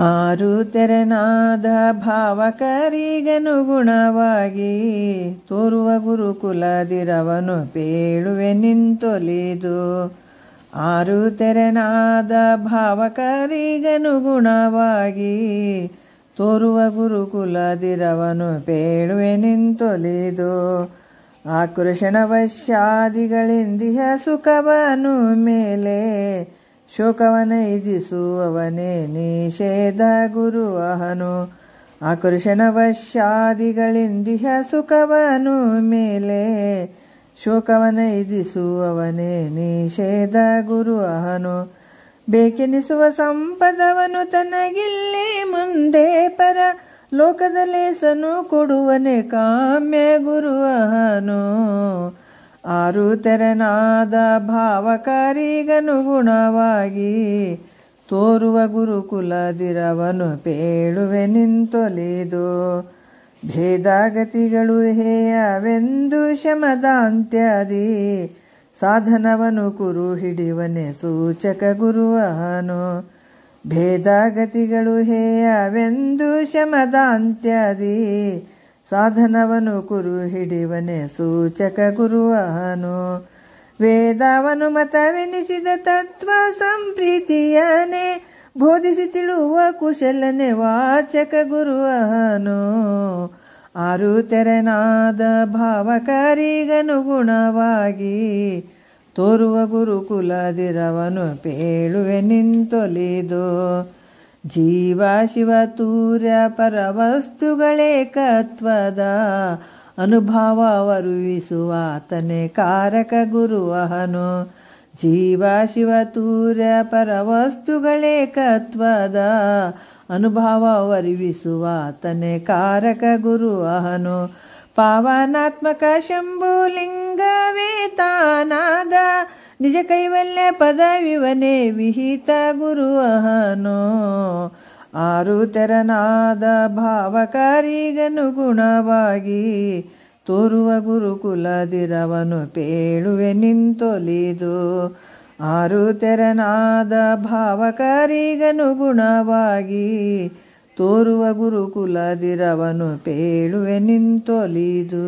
ಆರು ತೆರೆನಾದ ಭಾವಕರಿಗನುಗುಣವಾಗಿ ತೋರುವ ಗುರುಕುಲದಿರವನು ಪೇಳುವೆ ನಿಂತೊಲಿದು. ಆರು ತೆರೆನಾದ ಭಾವಕರಿಗನುಗುಣವಾಗಿ ತೋರುವ ಗುರುಕುಲದಿರವನು ಪೇಳುವೆ ನಿಂತೊಲಿದು. ಆಕೃಷಣವಶ್ಯಾದಿಗಳಿಂದಿಹ ಸುಖವನು ಮೇಲೆ ಶೋಕವನೈದಿಸುವವನೇ ನಿಷೇಧ ಗುರು ಅಹನು. ಆಕರ್ಷಣವಶ್ಯಾದಿಗಳಿಂದಿಹ ಸುಖವನು ಮೇಲೆ ಶೋಕವನೈದಿಸುವವನೇ ನಿಷೇಧ ಗುರು ಅಹನು. ಬೇಕೆನಿಸುವ ಸಂಪದವನು ತನಗಿಲ್ಲಿ ಮುಂದೆ ಪರ ಲೋಕದಲ್ಲೇಸನು ಕೊಡುವನೆ ಕಾಮ್ಯ ಗುರು ಅಹನು. ಆರು ತೆರೆನಾದ ಭಾವಕರಿಗನುಗುಣವಾಗಿ ತೋರುವ ಗುರುಕುಲದಿರವನು ಪೇಳುವೆ ನಿಂತೊಲಿದು. ಭೇದಾಗತಿಗಳು ಹೇಯವೆಂದು ಶಮದಾಂತ್ಯಾದಿ ಸಾಧನವನು ಕುರು ಹಿಡಿವನೆ ಸೂಚಕ ಗುರು ಅಹನು. ಭೇದಾಗತಿಗಳು ಹೇಯವೆಂದು ಶಮದಾಂತ್ಯಾದಿ ಸಾಧನವನು ಕುರು ಹಿಡಿವನೆ ಸೂಚಕ ಗುರು ಅಹನು. ವೇದವನು ಮತವೆನಿಸಿದ ತತ್ವ ಸಂಪ್ರೀತಿಯನೆ ಬೋಧಿಸಿ ತಿಳುವ ಕುಶಲನೆ ವಾಚಕ ಗುರು ಅಹನು. ಆರು ತೆರೆನಾದ ಭಾವಕರಿಗನುಗುಣವಾಗಿ ತೋರುವ ಗುರುಕುಲದಿರವನು ಪೇಳುವೆ ನಿಂತೊಲಿದು. ಜೀವ ಶಿವ ತೂರ್ಯ ಪರವಸ್ತುಗಳೇಕತ್ವದ ಅನುಭವವರುವಿಸುವಾತನೇ ಕಾರಕ ಗುರು ಅಹನು. ಜೀವ ಶಿವ ತೂರ್ಯ ಪರವಸ್ತುಗಳೇಕತ್ವದ ಅನುಭವವರುವಿಸುವಾತನೇ ಕಾರಕ ಗುರು ಅಹನು. ಪಾವನಾತ್ಮಕ ಶಂಭುಲಿಂಗವೇ ತಾನಾದ ನಿಜ ಕೈವಲ್ಯ ಪದವಿವನೇ ವಿಹಿತ ಗುರು ಅಹನು. ಆರು ತೆರನಾದ ಭಾವಕರಿಗನುಗುಣವಾಗಿ ತೋರುವ ಗುರುಕುಲದಿರವನು ಪೇಳುವೆ ನಿಂತೊಲಿದು. ಆರು ತೆರನಾದ ಭಾವಕರಿಗನುಗುಣವಾಗಿ ತೋರುವ ಗುರುಕುಲದಿರವನು ಪೇಳುವೆ ನಿಂತೊಲಿದು.